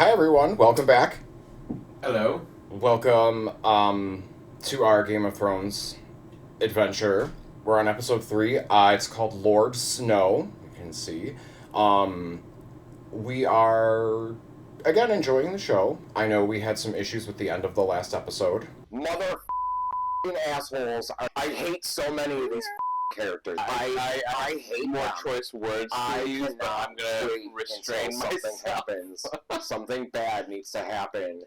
Hi everyone, welcome back. Hello. Welcome to our Game of Thrones adventure. We're on episode 3. It's called Lord Snow. You can see. We are again enjoying the show. I know we had some issues with the end of the last episode. Mother assholes. I hate so many of these characters. I hate more them. choice words to use, but I'm gonna restrain myself. Something happens. Something bad needs to happen.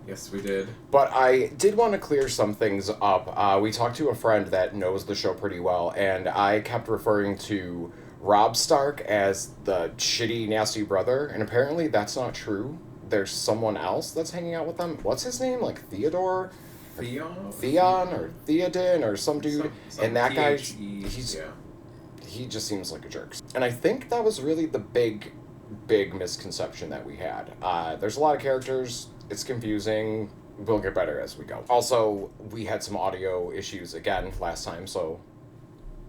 Yes, we did. But I did want to clear some things up. We talked to a friend that knows the show pretty well, and I kept referring to Robb Stark as the shitty, nasty brother, and apparently that's not true. There's someone else that's hanging out with them. What's his name? Like Theodore? Theon or Theoden or some dude. And that guy, he just seems like a jerk. And I think that was really the big misconception that we had. There's a lot of characters. It's confusing. We'll get better as we go. Also, we had some audio issues again last time, so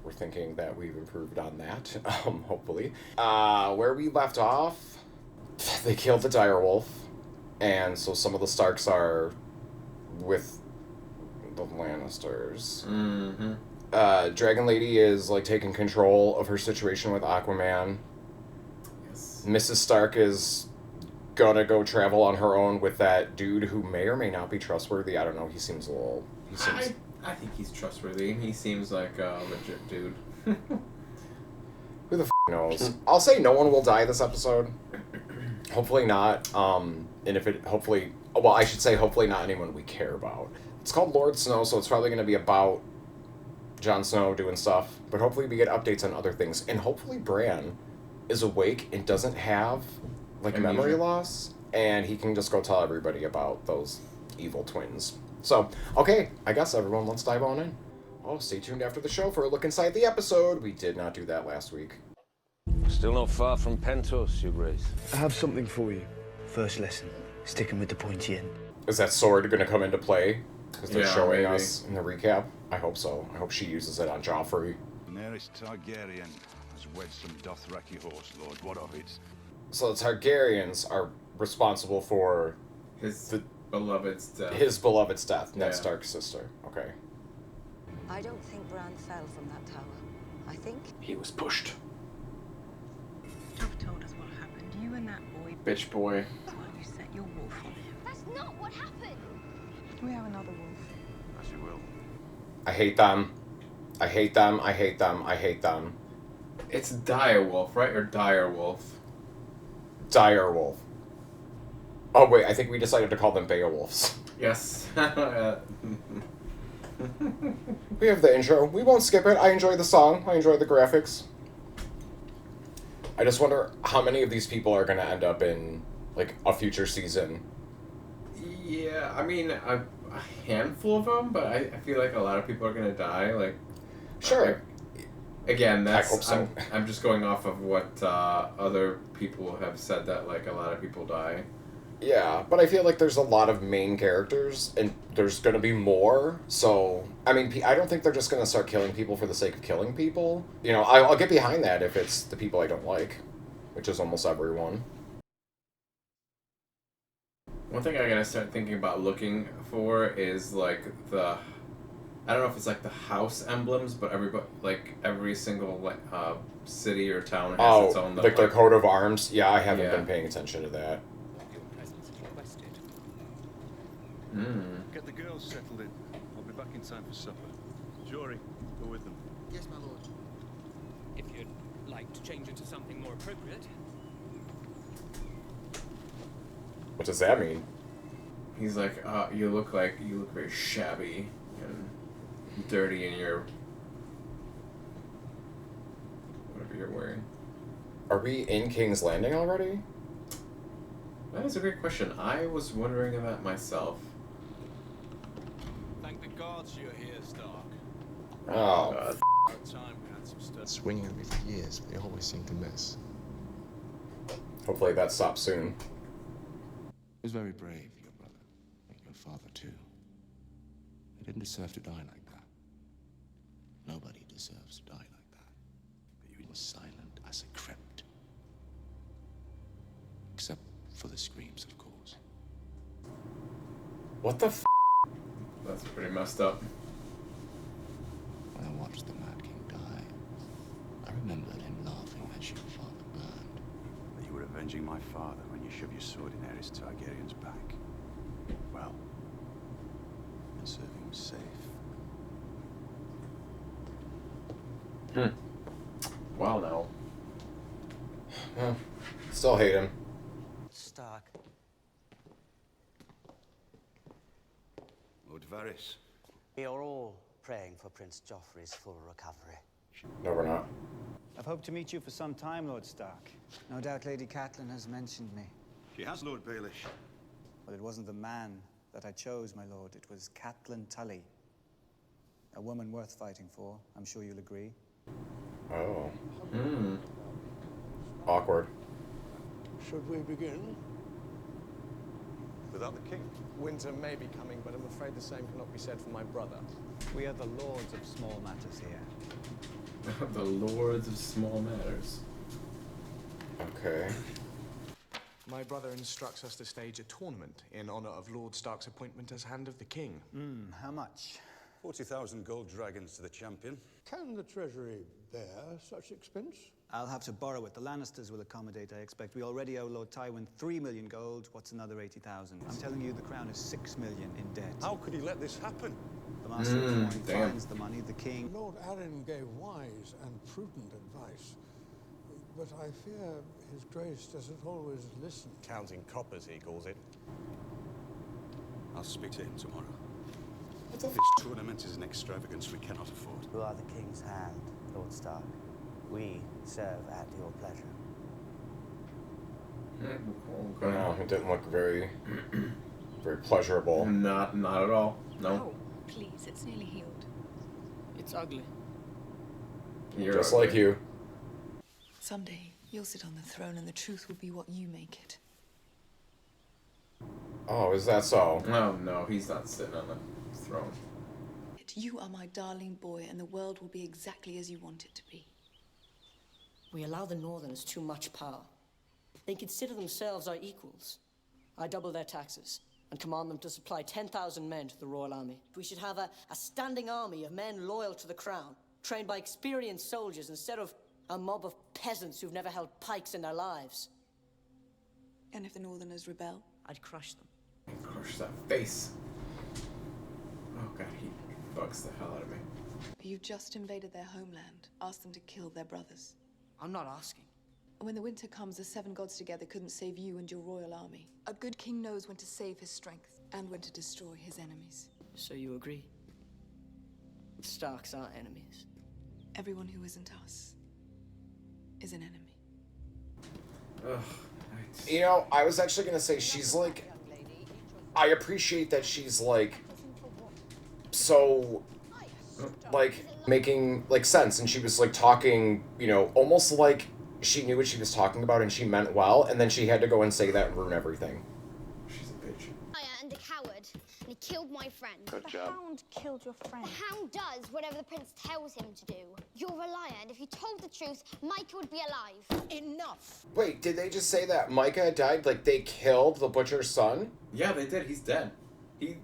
we're thinking that we've improved on that, hopefully. Where we left off, they killed the direwolf, and so some of the Starks are with the Lannisters. Mm-hmm. Dragon Lady is, like, taking control of her situation with Aquaman. Yes. Mrs. Stark is gonna go travel on her own with that dude who may or may not be trustworthy. I don't know. He seems a little... I think he's trustworthy. He seems like a legit dude. Who the knows? I'll say no one will die this episode. Hopefully not. And if it... Hopefully... Well, I should say hopefully not anyone we care about. It's called Lord Snow, so it's probably going to be about Jon Snow doing stuff. But hopefully we get updates on other things. And hopefully Bran is awake and doesn't have, like, memory loss. And he can just go tell everybody about those evil twins. So, okay, I guess everyone, let's dive on in. Oh, stay tuned after the show for a look inside the episode. We did not do that last week. Still not far from Pentos, you Grace. I have something for you. First lesson, sticking with the pointy end. Is that sword going to come into play? Because they're showing maybe. us in the recap. I hope so. I hope she uses it on Joffrey. Daenerys Targaryen has wed some Dothraki horse lord. What of it? So the Targaryens are responsible for His beloved's death. his beloved's death, Ned Yeah. Stark's sister. Okay. I don't think Bran fell from that tower. I think He was pushed. You've told us what happened. You and that boy, Bitch boy. well, you set your wolf on him. That's not what happened. We have another wolf. As you will. I hate them. I hate them. I hate them. I hate them. It's Direwolf, right? Or Direwolf? Direwolf. Oh, wait, I think we decided to call them Beowulfs. Yes. We have the intro. We won't skip it. I enjoy the song. I enjoy the graphics. I just wonder how many of these people are going to end up in, like, a future season. Yeah, I mean, a handful of them, but I feel like a lot of people are gonna die. Like, Sure. again, that's I hope so. I'm just going off of what other people have said, that like a lot of people die. Yeah, but I feel like there's a lot of main characters, and there's going to be more, so... I mean, I don't think they're just going to start killing people for the sake of killing people. You know, I'll get behind that if it's the people I don't like, which is almost everyone. One thing I gotta start thinking about looking for is like the... I don't know if it's like the house emblems, but every single like city or town has its own... like their coat of arms? Yeah, I haven't Yeah. been paying attention to that. Get the girls settled in. I'll be back in time for supper. Jory, go with them. Yes, my lord. If you'd like to change it to something more appropriate. What does that mean? He's like, you look very shabby and dirty in your... whatever you're wearing. Are we in King's Landing already? That is a great question. I was wondering that myself. Thank the gods you're here, Stark. Oh, God. About time we had some stuff. Swinging at me for years, but they always seem to miss. hopefully that stops soon. It was very brave, your brother, and your father too. They didn't deserve to die like that. Nobody deserves to die like that. But you were silent as a crypt. Except For the screams, of course. What the f? That's pretty messed up. When I watched the Mad King die, I remembered him laughing as your father burned. You were avenging my father when you shoved your sword in Aerys Targaryen's back. Well, and serving him safe. Wow, no. Well, still hate him. Stark. Lord Varys. We are all praying for Prince Joffrey's full recovery. No, we're not. I've hoped to meet you for some time, Lord Stark. No doubt Lady Catelyn has mentioned me. She has, Lord Baelish. But it wasn't the man that I chose, my lord. It was Catelyn Tully. A woman worth fighting for, I'm sure you'll agree. Oh. Awkward. Should we begin? Without the king. Winter may be coming, but I'm afraid the same cannot be said for my brother. We are the lords of small matters here. The Lords of Small Matters. Okay. My brother instructs us to stage a tournament in honor of Lord Stark's appointment as Hand of the King. How much? 40,000 gold dragons to the champion. Can the Treasury bear such expense? I'll have to borrow it. The Lannisters will accommodate, I expect. We already owe Lord Tywin 3 million gold. What's another 80,000? I'm telling you, the crown is 6 million in debt. How could he let this happen? The Master of Coin damn. finds the money, the king... Lord Arryn gave wise and prudent advice, but I fear His Grace doesn't always listen. Counting coppers, he calls it. I'll speak to him tomorrow. This tournament is an extravagance we cannot afford. You are the king's hand, Lord Stark. We serve at your pleasure. No, it didn't look very, very pleasurable. Not at all. No. Oh, please, it's nearly healed. It's ugly. You're Just ugly. like you. Someday, you'll sit on the throne and the truth will be what you make it. Oh, is that so? Oh no, he's not sitting on the throne. You are my darling boy, and the world will be exactly as you want it to be. We allow the Northerners too much power. They consider themselves our equals. I double their taxes and command them to supply 10,000 men to the Royal Army. We should have a standing army of men loyal to the crown, trained by experienced soldiers instead of a mob of peasants who've never held pikes in their lives. And if the Northerners rebel? I'd crush them. Crush that face. Oh god, he bugs the hell out of me. You've just invaded their homeland. Ask them to kill their brothers. I'm not asking. When the winter comes, the 7 gods together couldn't save you and your royal army. A good king knows when to save his strength and when to destroy his enemies. So you agree? The Starks are enemies. Everyone who isn't us is an enemy. Ugh. You know, I was actually gonna say she's like, I appreciate that she's like, so, like, making like sense, and she was like talking, you know, almost like she knew what she was talking about and she meant well, and then she had to go and say that and ruin everything. She's a bitch. And a coward, and he killed my friend. The Hound killed your friend. The Hound does whatever the prince tells him to do. You're a liar, and if you told the truth, Micah would be alive. Enough! Wait, did they just say that Micah died? Like they killed the butcher's son? Yeah, they did. He's dead.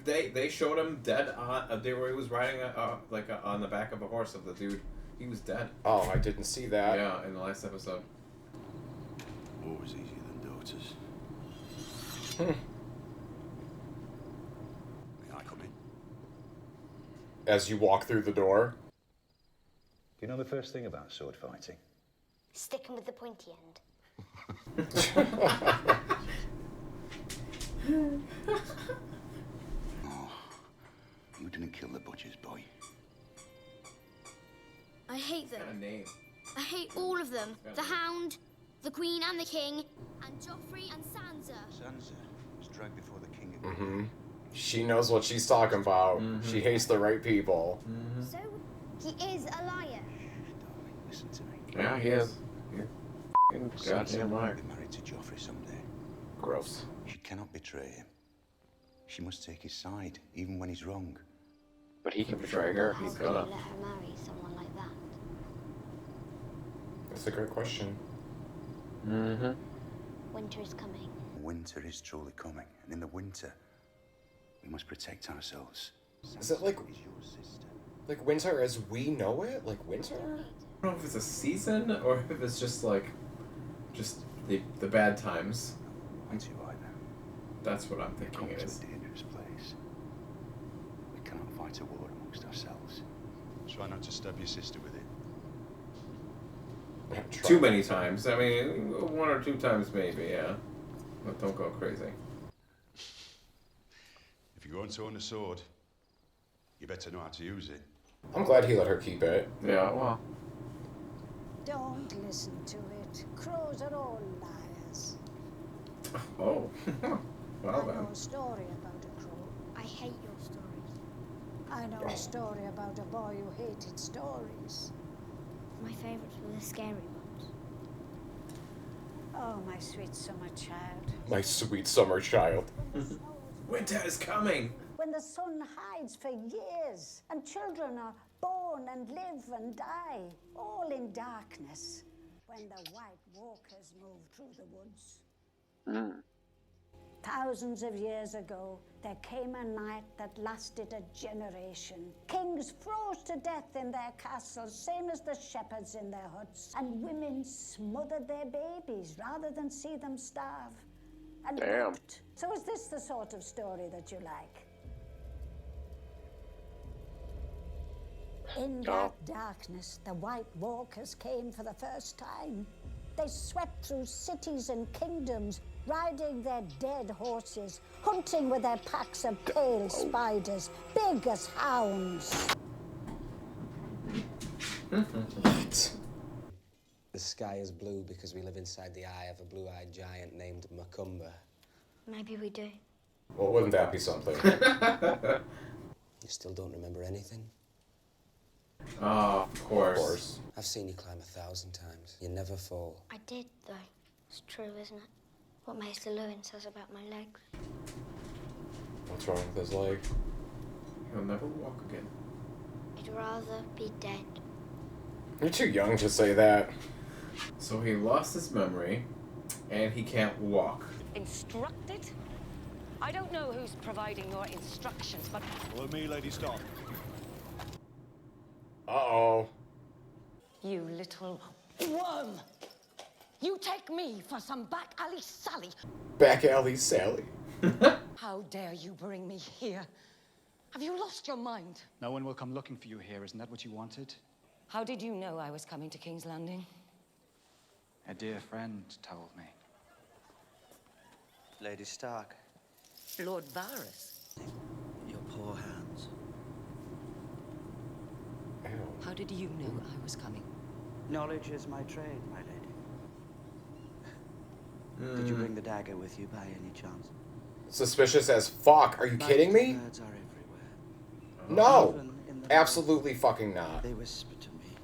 They showed him dead on there where he was riding on the back of a horse of the dude. He was dead. Oh, I didn't see that. Yeah, in the last episode. War is easier than daughters. Hmm. May I come in? As you walk through the door. Do you know the first thing about sword fighting? Sticking with the pointy end. Oh, you didn't kill the butcher's boy. I hate them. What kind of name? I hate all of them. The Hound, the Queen and the King, and Joffrey and Sansa. Sansa was dragged before the king. Mm-hmm. She knows what she's talking about. Mm-hmm. She hates the right people. Mm-hmm. So, he is a liar. Darling, listen to me. Yeah, he is. You're goddamn liar. Sansa will be married to Joffrey someday. Gross. She cannot betray him. She must take his side, even when he's wrong. But he can betray her. How He's could he gonna. let her marry someone like that? That's a good question. Mm-hmm. Winter is coming. winter is truly coming. And in the winter, we must protect ourselves. Is it like winter as we know it? Like winter? I don't know if it's a season or if it's just like, the bad times. Aren't you right now? That's what I'm thinking it to is. a dangerous place. We cannot fight a war amongst ourselves. Try not to stab your sister with it. Too many times. I mean, 1 or 2 times maybe, yeah. But don't go crazy. If you're going to own a sword, you better know how to use it. I'm glad he let her keep it. Yeah, well. Don't listen to it. Crows are all liars. Oh. Well I then. know a story about a crow. I hate your stories. I know a story about a boy who hated stories. My favourites were the scary ones. Oh, my sweet summer child. My sweet summer child. Winter is coming! When the sun hides for years, and children are born and live and die, all in darkness. When the White Walkers move through the woods. Thousands of years ago, there came a night that lasted a generation. Kings froze to death in their castles, same as the shepherds in their huts. And women smothered their babies rather than see them starve. And wept. So is this the sort of story that you like? In that darkness, the White Walkers came for the first time. They swept through cities and kingdoms, riding their dead horses, hunting with their packs of pale spiders, big as hounds. What? The sky is blue because we live inside the eye of a blue-eyed giant named Macumba. Maybe we do. Well, wouldn't that be something? You still don't remember anything? Oh, of course. Of course. I've seen you climb 1,000 times. You never fall. I did, though. It's true, isn't it? What Maester Lewin says about my legs. What's wrong with his leg? He'll never walk again. He'd rather be dead. You're too young to say that. So he lost his memory, and he can't walk. Instructed? I don't know who's providing your instructions, but... Follow me, Lady Stark. Uh-oh. You little worm! You take me for some back alley Sally! Back alley Sally. How dare you bring me here? Have you lost your mind? No one will come looking for you here. Isn't that what you wanted? How did you know I was coming to King's Landing? A dear friend told me. Lady Stark. Lord Varys. Your poor hands. How did you know I was coming? Knowledge is my trade, my lady. Did you bring the dagger with you by any chance? Suspicious as fuck. Are you kidding me? Birds are everywhere. No. Even in the Absolutely fucking not. They whisper to me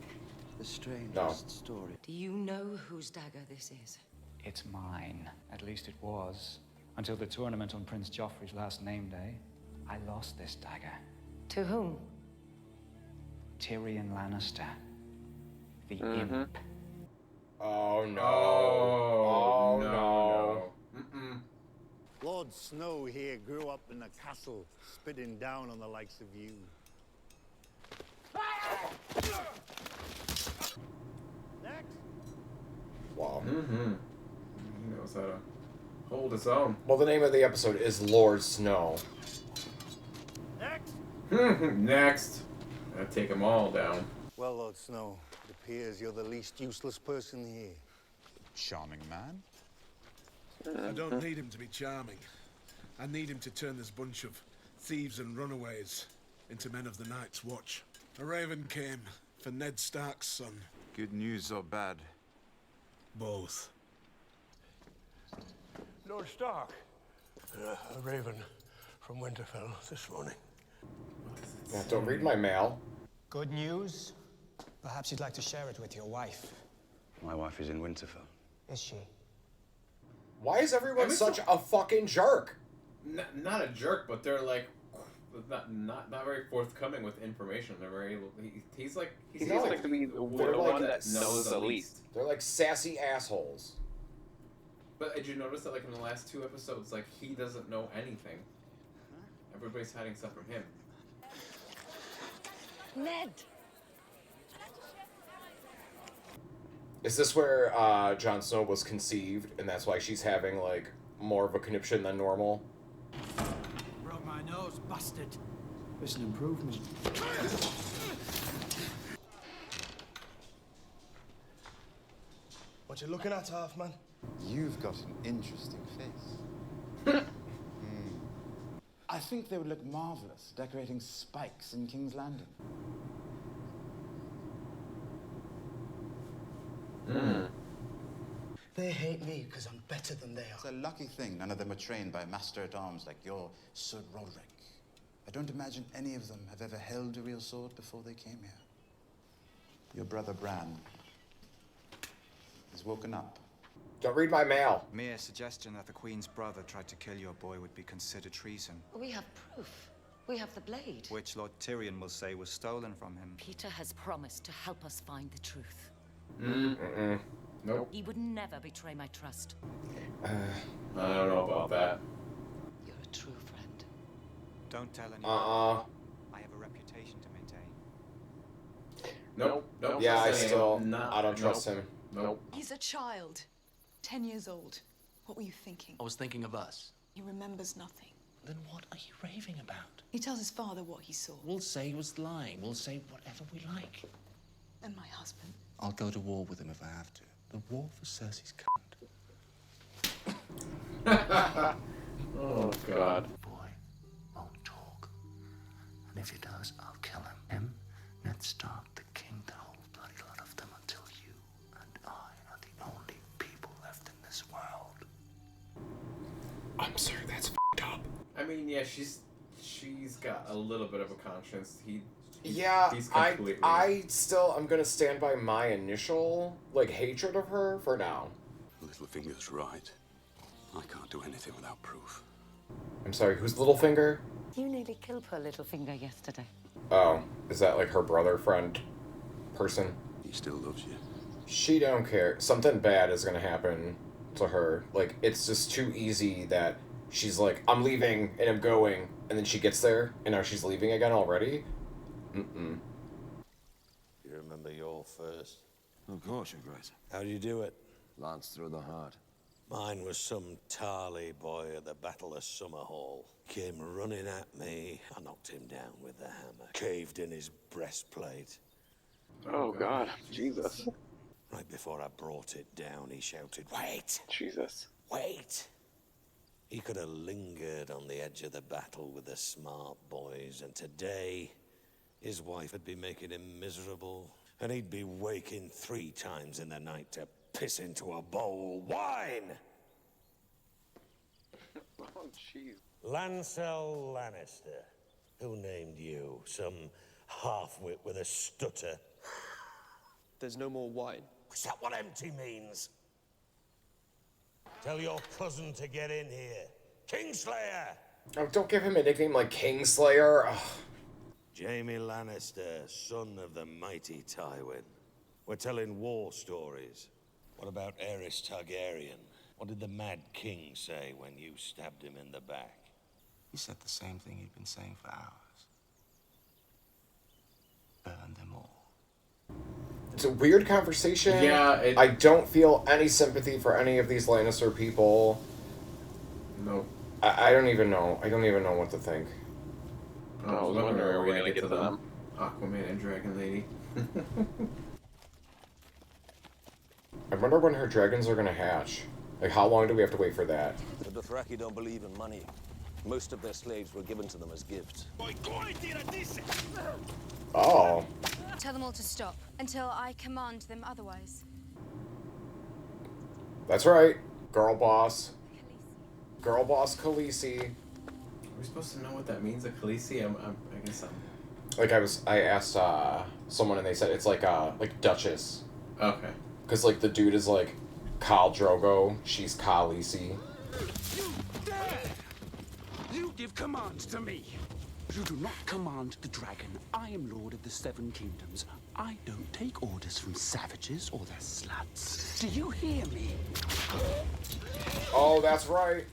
the strangest story. Do you know whose dagger this is? It's mine. At least it was. Until the tournament on Prince Joffrey's last name day, I lost this dagger. To whom? Tyrion Lannister. The imp. Oh no. Oh, no. Mm-mm. Lord Snow here grew up in the castle, spitting down on the likes of you. Next. Wow. Mm-hmm. He knows how to hold his own. Well, the name of the episode is Lord Snow. Next. Next. Gotta take them all down. Well, Lord Snow, it appears you're the least useless person here. Charming man. I don't need him to be charming. I need him to turn this bunch of thieves and runaways into men of the Night's Watch. A raven came for Ned Stark's son. Good news or bad? Both. Lord Stark. A raven from Winterfell this morning. Yeah, don't read my mail. Good news? Perhaps you'd like to share it with your wife. My wife is in Winterfell. Is she? Why is everyone such a fucking jerk? Not a jerk, but they're like not very forthcoming with information. They're very. He's like He's like to be the They're one like that knows the least. They're like sassy assholes. But did you notice that, like, in the last 2 episodes, like, he doesn't know anything. Everybody's hiding stuff from him. Ned! Is this where Jon Snow was conceived, and that's why she's having, like, more of a conniption than normal? Broke my nose, busted. It's an improvement. What you looking at, Halfman? You've got an interesting face. I think they would look marvelous decorating spikes in King's Landing. They hate me because I'm better than they are. It's a lucky thing none of them are trained by master-at-arms like your Sir Roderick. I don't imagine any of them have ever held a real sword before they came here. Your brother Bran has woken up. Don't read my mail. Mere suggestion that the Queen's brother tried to kill your boy would be considered treason. We have proof. We have the blade. Which Lord Tyrion will say was stolen from him. Peter has promised to help us find the truth. Nope. He would never betray my trust. I don't know about that. You're a true friend. Don't tell anyone. I have a reputation to maintain. Nope. Yeah, I don't trust him. Nope. He's a child. 10 years old. What were you thinking? I was thinking of us. He remembers nothing. Then what are you raving about? He tells his father what he saw. We'll say he was lying. We'll say whatever we like. And my husband. I'll go to war with him if I have to. The war for Cersei's cunt. Oh, God. Boy won't talk. And if he does, I'll kill him. Him, Ned Stark, the king, the whole bloody lot of them, until you and I are the only people left in this world. I'm sorry, that's f***ed up. I mean, yeah, she's got a little bit of a conscience. He's completely... I'm gonna stand by my initial, like, hatred of her for now. Littlefinger's right. I can't do anything without proof. I'm sorry, who's Littlefinger? You nearly killed poor Littlefinger yesterday. Oh, is that like her brother, friend, person? He still loves you. She don't care. Something bad is gonna happen to her. Like, it's just too easy that she's like, I'm leaving and I'm going, and then she gets there and now she's leaving again already. You remember your first? Of course, Your Grace. How do you do it? Lance through the heart. Mine was some Tarly boy at the Battle of Summerhall. Came running at me. I knocked him down with the hammer. Caved in his breastplate. Oh, God. Jesus. Right before I brought it down, he shouted, "Wait! Jesus. Wait!" He could have lingered on the edge of the battle with the smart boys, and today his wife would be making him miserable, and he'd be waking 3 times in the night to piss into a bowl. Wine! Oh, jeez. Lancel Lannister. Who named you? Some half-wit with a stutter? There's no more wine. Is that what empty means? Tell your cousin to get in here. Kingslayer! Oh, don't give him a nickname like Kingslayer. Ugh. Jaime Lannister, son of the mighty Tywin. We're telling war stories. What about Aerys Targaryen? What did the Mad King say when you stabbed him in the back? He said the same thing he'd been saying for hours. Burn them all. It's a weird conversation. Yeah, I don't feel any sympathy for any of these Lannister people. No. I don't even know. I don't even know what to think. I was wondering, are we gonna get to them? Aquaman and Dragon Lady. I wonder when her dragons are gonna hatch. Like, how long do we have to wait for that? The Dothraki don't believe in money. Most of their slaves were given to them as gifts. Oh. Tell them all to stop until I command them otherwise. That's right. Girl boss. Girl boss Khaleesi. Are we supposed to know what that means, a Khaleesi? I guess I'm... Like, I asked someone and they said it's like Duchess. Okay. Because, like, the dude is like Khal Drogo. She's Khaleesi. You give commands to me. You do not command the dragon. I am Lord of the Seven Kingdoms. I don't take orders from savages or their sluts. Do you hear me? Oh, that's right.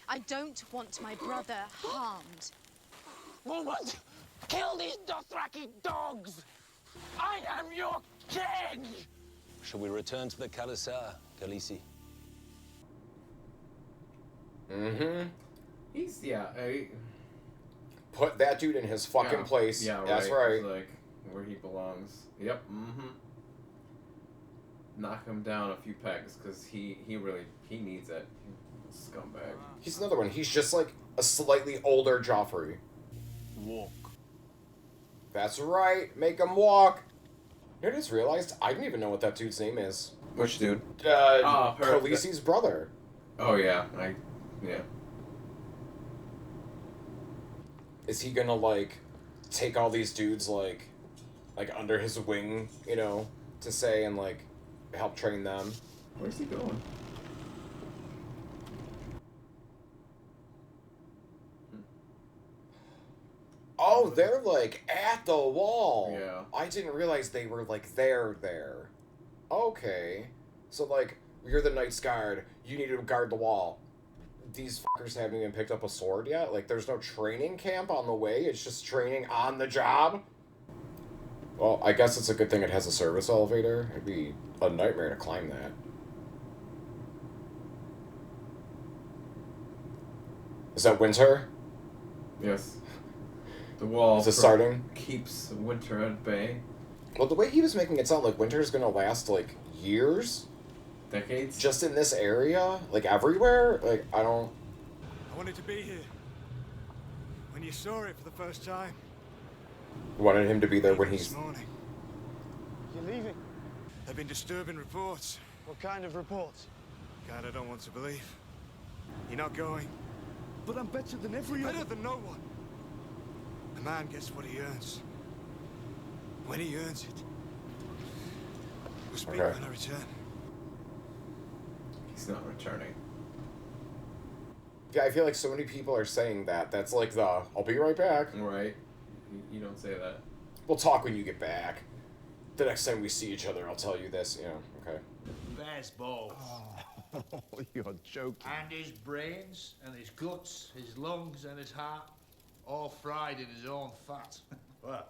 I don't want my brother harmed. What? Kill these Dothraki dogs! I am your king! Shall we return to the Khalasar, Khaleesi? Mm-hmm. He's Put that dude in his fucking place. Yeah, That's right. He's like where he belongs. Yep. Mm-hmm. Knock him down a few pegs because he needs it. Scumbag. He's another one. He's just like a slightly older Joffrey. Walk. That's right. Make him walk. You know, I just realized I didn't even know what that dude's name is. Which dude? Khaleesi's brother. Oh yeah, yeah. Is he gonna like take all these dudes like under his wing, you know, to say and like help train them? Where's he going? Oh, they're like at the wall. Yeah. I didn't realize they were like there. Okay. So like you're the Knight's Guard, you need to guard the wall. These fuckers haven't even picked up a sword yet. Like there's no training camp on the way, it's just training on the job. Well, I guess it's a good thing it has a service elevator. It'd be a nightmare to climb that. Is that winter? Yes. The wall Is it starting? Keeps winter at bay. Well, the way he was making it sound like winter is gonna last like years. Decades? Just in this area? Like everywhere? Like, I don't... I wanted to be here. When you saw it for the first time. Wanted him to be there when he's... This morning. You're leaving? There've been disturbing reports. What kind of reports? Kind I don't want to believe. You're not going. But I'm better than everyone. Better than no one. A man gets what he earns. When he earns it. We'll speak Okay. when I return. He's not returning. Yeah, I feel like so many people are saying that. That's like the, I'll be right back. Right. You don't say that. We'll talk when you get back. The next time we see each other, I'll tell you this. Yeah, okay. Bear's balls. Oh, you're joking. And his brains, and his guts, his lungs, and his heart, all fried in his own fat. Well,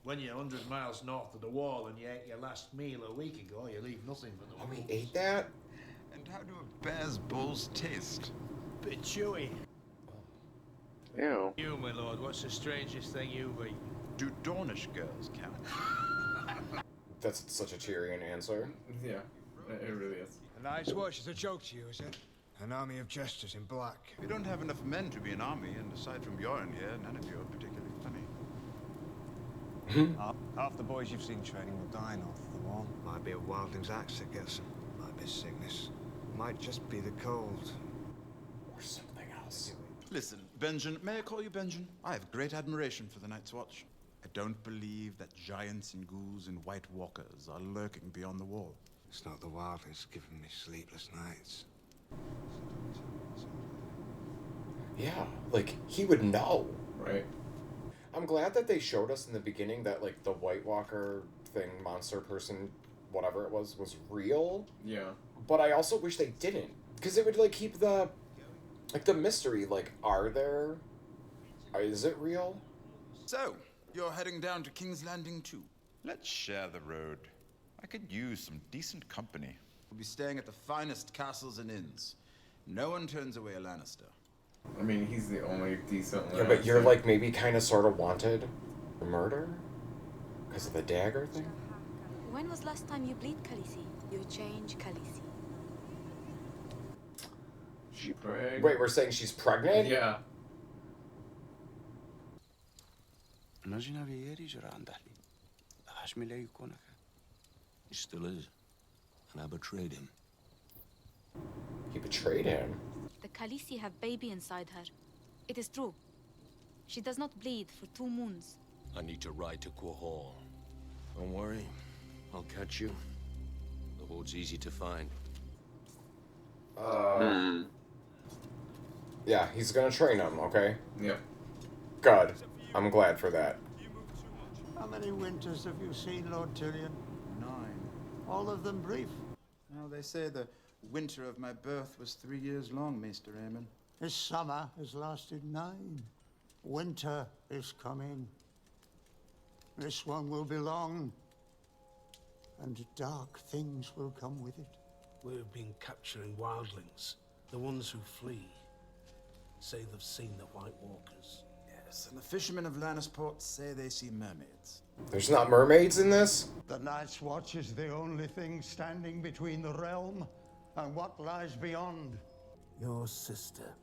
when you're 100 miles north of the wall and you ate your last meal a week ago, you leave nothing for the Oh, he ate that? And how do a bear's balls taste? Bit chewy. Ew. You, my lord, what's the strangest thing you've eaten? Do Dornish girls count? That's such a Tyrion answer. Yeah, it really is. A night's watch is a joke to you, is it? An army of jesters in black. We don't have enough men to be an army, and aside from Bjorn here, none of you are particularly funny. Half the boys you've seen training will die north of the wall. Might be a wildling's axe that gets them. Might be sickness. Might just be the cold. Or something else. Listen, Benjen, may I call you Benjen? I have great admiration for the Night's Watch. I don't believe that giants and ghouls and white walkers are lurking beyond the wall. It's not the wildlings giving me sleepless nights. Yeah, like, he would know. Right. I'm glad that they showed us in the beginning that, like, the White Walker thing, monster person, whatever it was real. Yeah. But I also wish they didn't. Because it would, like, keep the... Like, the mystery, like, are there... Is it real? So, you're heading down to King's Landing too? Let's share the road. I could use some decent company. We'll be staying at the finest castles and inns. No one turns away a Lannister. I mean, he's the only decent Yeah, but you're, like, maybe kind of sort of wanted for murder? Because of the dagger thing? When was last time you bleed, Khaleesi? You change, Khaleesi. She pregnant. Wait, we're saying she's pregnant? Yeah. He still is. And I betrayed him. He betrayed him? The Khaleesi have baby inside her. It is true. She does not bleed for 2 moons. I need to ride to Quahog. Don't worry. I'll catch you. The hoard's easy to find. Yeah, he's gonna train him, okay? Yep. Good. I'm glad for that. How many winters have you seen, Lord Tyrion? 9. All of them brief. Now, they say the winter of my birth was 3 years long, Maester Aemon. This summer has lasted 9. Winter is coming. This one will be long, and dark things will come with it. We've been capturing wildlings, the ones who flee. Say they've seen the White Walkers. Yes, and the fishermen of Lannisport say they see mermaids. There's not mermaids in this? The Night's Watch is the only thing standing between the realm and what lies beyond. Your sister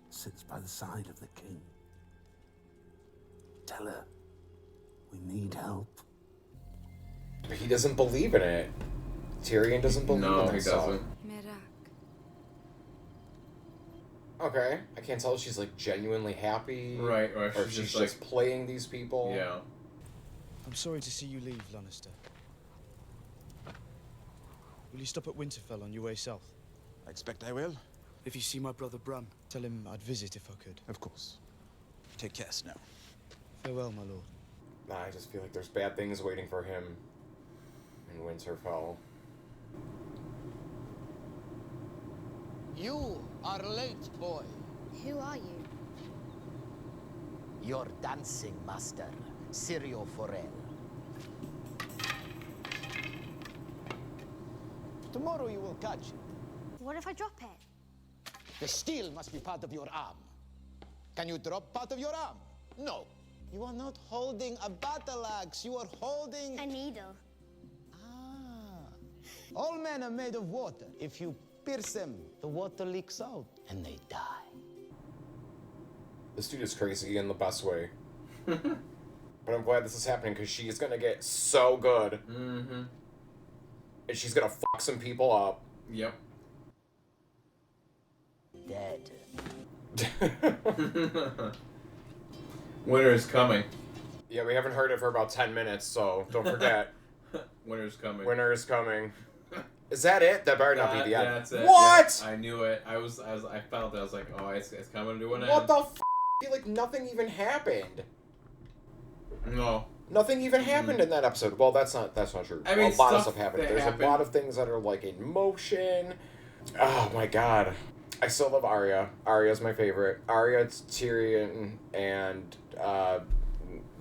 sits by the side of the king. Tell her we need help. But he doesn't believe in it. Tyrion doesn't believe in it. No, he doesn't. Okay, I can't tell if she's like genuinely happy. Right, or if she's just playing these people. Yeah. I'm sorry to see you leave, Lannister. Will you stop at Winterfell on your way south? I expect I will. If you see my brother Bran, tell him I'd visit if I could. Of course. Take care, Snow. Farewell, my lord. I just feel like there's bad things waiting for him in Winterfell. You are late, boy. Who are you? Your dancing master, Syrio Forel. Tomorrow you will catch it. What if I drop it? The steel must be part of your arm. Can you drop part of your arm? No. You are not holding a battle axe. You are holding a needle. All men are made of water. If you pierce them, the water leaks out and they die. This dude is crazy in the best way. But I'm glad this is happening because she's gonna get so good. Mm-hmm. And she's gonna fuck some people up. Yep. Dead. Winter's coming. Yeah, we haven't heard it for about 10 minutes, so don't forget. Winter's coming. Winter is coming. Is that it? That better not be the end. Yeah, that's it. What? Yeah, I knew it. I felt it. I was like, oh, it's coming to an end. What the f? I feel like nothing even happened. No. Nothing even happened in that episode. Well, that's not true. I mean, a lot of stuff stuff happened. that There's happened. a lot of things that are like in motion. Oh my god. I still love Arya. Arya's my favorite. Arya, Tyrion, and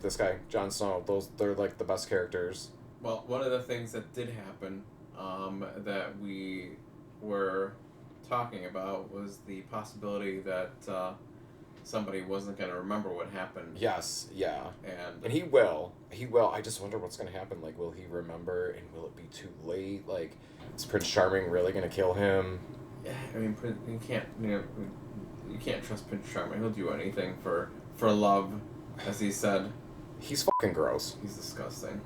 this guy, Jon Snow. They're like the best characters. Well, one of the things that did happen that we were talking about was the possibility that somebody wasn't going to remember what happened. Yes, yeah. And he will. He will. I just wonder what's going to happen. Like, will he remember and will it be too late? Like, is Prince Charming really going to kill him? Yeah, I mean, you can't trust Prince Charming. He'll do anything for love, as he said. He's fucking gross. He's disgusting.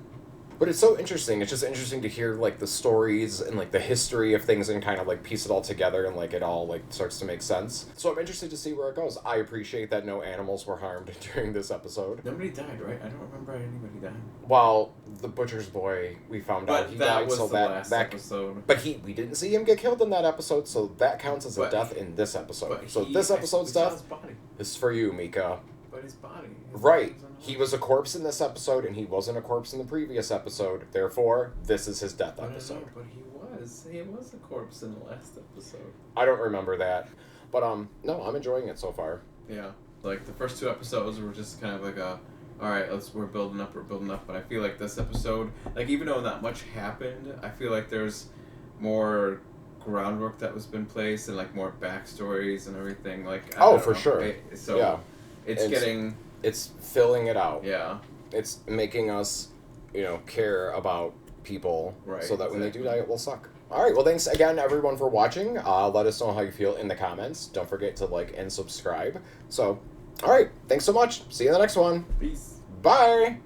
But it's so interesting. It's just interesting to hear, like, the stories and, like, the history of things and kind of, like, piece it all together and, like, it all, like, starts to make sense. So I'm interested to see where it goes. I appreciate that no animals were harmed during this episode. Nobody died, right? I don't remember anybody dying. Well, the butcher's boy, we found out he died, so that episode. But we didn't see him get killed in that episode, so that counts as a death in this episode. So this episode's death is for you, Mika. But his body. Right. He was a corpse in this episode, and he wasn't a corpse in the previous episode. Therefore, this is his death episode. But he was a corpse in the last episode. I don't remember that. But, no, I'm enjoying it so far. Yeah. Like, the first 2 episodes were just kind of like alright, we're building up, but I feel like this episode, like, even though not much happened, I feel like there's more groundwork that was been placed and, like, more backstories and everything. Like, I don't for know. sure. It's filling it out. Yeah. It's making us, care about people, right, so that when they do die, it will suck. All right, well, thanks again, everyone, for watching. Let us know how you feel in the comments. Don't forget to like and subscribe. So, all right, thanks so much. See you in the next one. Peace. Bye.